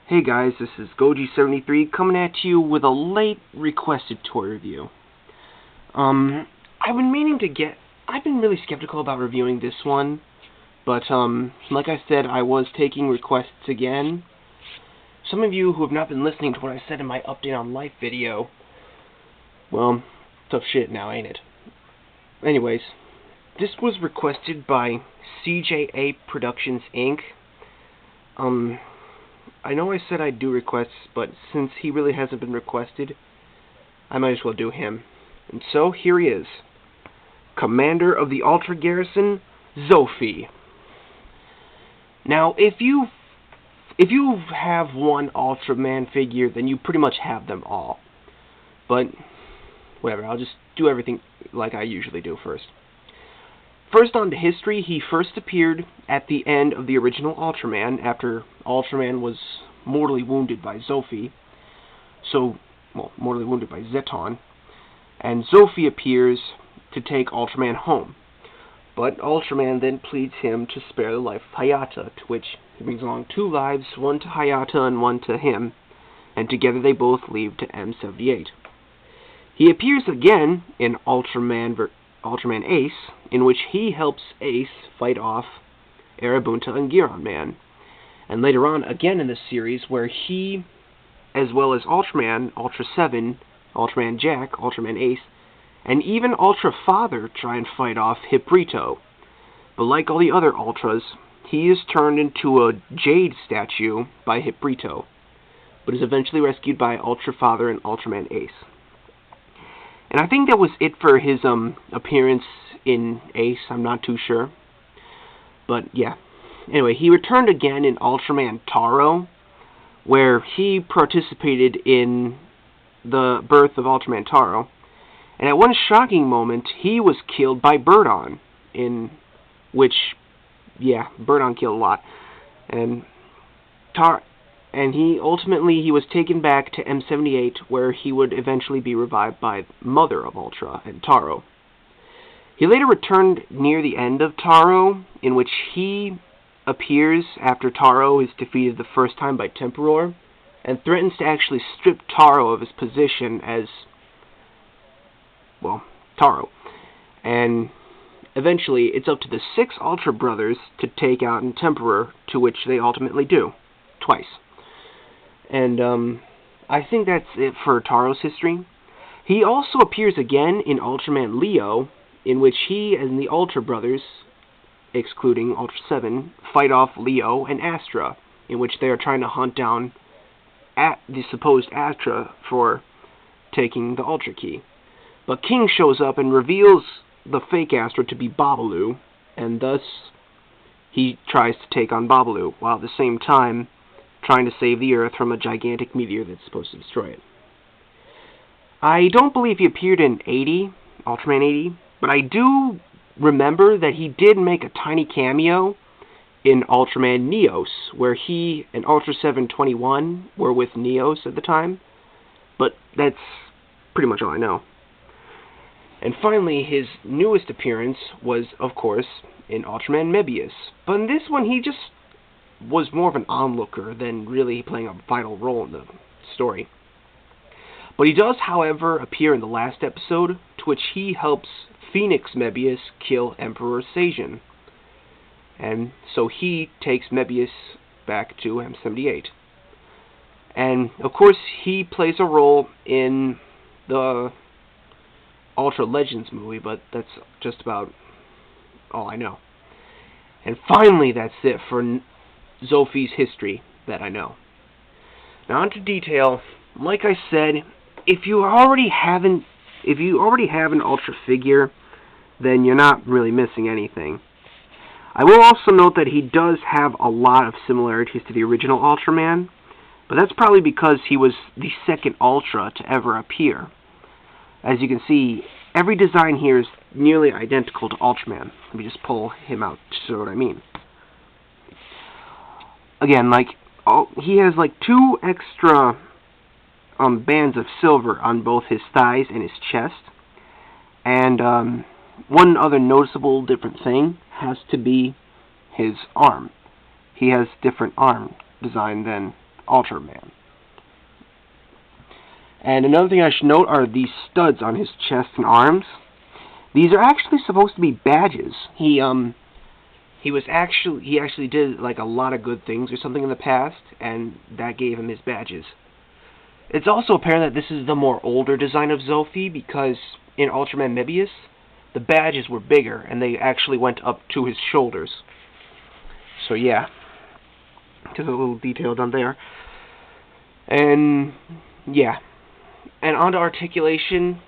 Hey guys, this is Goji73 coming at you with a late requested toy review. I've been really skeptical about reviewing this one, but like I said, I was taking requests again. Some of you who have not been listening to what I said in my Update on Life video, well, tough shit now, ain't it? Anyways, this was requested by CJAproductionsINC. I know I said I'd do requests, but since he really hasn't been requested, I might as well do him. And so, here he is. Commander of the Ultra Garrison, Zoffy. Now, if you have one Ultraman figure, then you pretty much have them all. But, whatever, I'll just do everything like I usually do first. First on to history, he first appeared at the end of the original Ultraman, after Ultraman was mortally wounded by Zoffy. Mortally wounded by Zeton. And Zoffy appears to take Ultraman home. But Ultraman then pleads him to spare the life of Hayata, to which he brings along two lives, one to Hayata and one to him, and together they both leave to M78. He appears again in Ultraman Ace, in which he helps Ace fight off Arabunta and Giron Man. And later on, again in this series, where he, as well as Ultraman, Ultra 7, Ultraman Jack, Ultraman Ace, and even Ultra Father try and fight off Hiprito. But like all the other Ultras, he is turned into a jade statue by Hiprito, but is eventually rescued by Ultra Father and Ultraman Ace. And I think that was it for his appearance in Ace. I'm not too sure. But yeah. Anyway, he returned again in Ultraman Taro, where he participated in the birth of Ultraman Taro. And at one shocking moment, he was killed by Birdon, in which, yeah, Birdon killed a lot. And he was taken back to M78, where he would eventually be revived by Mother of Ultra and Taro. He later returned near the end of Taro, in which he appears after Taro is defeated the first time by Temporor, and threatens to actually strip Taro of his position as, well, Taro. And eventually, it's up to the 6 Ultra Brothers to take out Temporor, to which they ultimately do, twice. And I think that's it for Taro's history. He also appears again in Ultraman Leo, in which he and the Ultra Brothers, excluding Ultra 7, fight off Leo and Astra, in which they are trying to hunt down the supposed Astra for taking the Ultra Key. But King shows up and reveals the fake Astra to be Babalu, and thus he tries to take on Babalu, while at the same time trying to save the Earth from a gigantic meteor that's supposed to destroy it. I don't believe he appeared in Ultraman 80, but I do remember that he did make a tiny cameo in Ultraman Neos, where he and Ultra 721 were with Neos at the time, but that's pretty much all I know. And finally, his newest appearance was, of course, in Ultraman Mebius, but in this one he just was more of an onlooker than really playing a vital role in the story. But he does, however, appear in the last episode, to which he helps Phoenix Mebius kill Emperor Seijin. And so he takes Mebius back to M78. And, of course, he plays a role in the Ultra Legends movie, but that's just about all I know. And finally, that's it for Zoffy's history that I know. Now on to detail. Like I said, if you already have an Ultra figure, then you're not really missing anything. I will also note that he does have a lot of similarities to the original Ultraman, but that's probably because he was the second Ultra to ever appear. As you can see, every design here is nearly identical to Ultraman. Let me just pull him out to show what I mean. Again, he has 2 extra bands of silver on both his thighs and his chest. And one other noticeable different thing has to be his arm. He has different arm design than Ultraman. And another thing I should note are these studs on his chest and arms. These are actually supposed to be badges. He actually did like a lot of good things or something in the past, and that gave him his badges. It's also apparent that this is the more older design of Zoffy, because in Ultraman Mebius, the badges were bigger and they actually went up to his shoulders. So yeah, just a little detail done there. And yeah, and on to Articulation.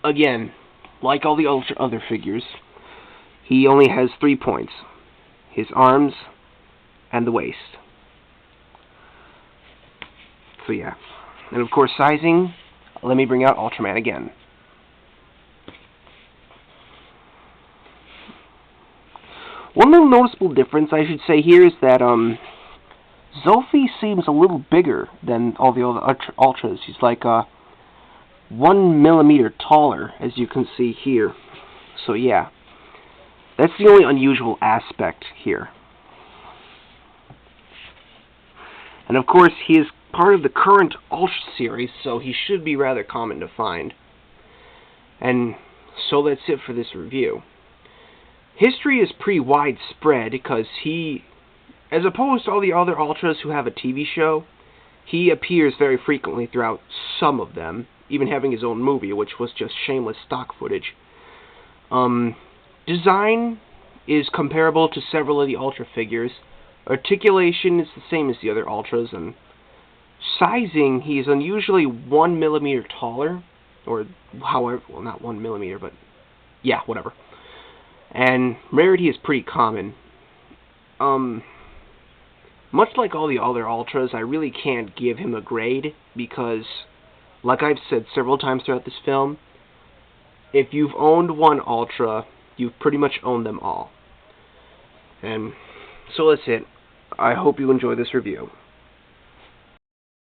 Again, like all the other figures, he only has 3 points: his arms and the waist. So yeah, and of course sizing. Let me bring out Ultraman again. One little noticeable difference I should say here is that Zoffy seems a little bigger than all the other Ultras. He's like 1 millimeter taller, as you can see here. So yeah, that's the only unusual aspect here. And of course, he is part of the current Ultra series, so he should be rather common to find. And so that's it for this review. History is pretty widespread because he, as opposed to all the other Ultras who have a TV show, he appears very frequently throughout some of them, even having his own movie, which was just shameless stock footage. Design is comparable to several of the Ultra figures. Articulation is the same as the other Ultras, and sizing, he is unusually 1 millimeter taller, or however, well, not 1 millimeter, but yeah, whatever. And rarity is pretty common. Much like all the other Ultras, I really can't give him a grade because, like I've said several times throughout this film, if you've owned one Ultra, you've pretty much owned them all. And so that's it. I hope you enjoy this review.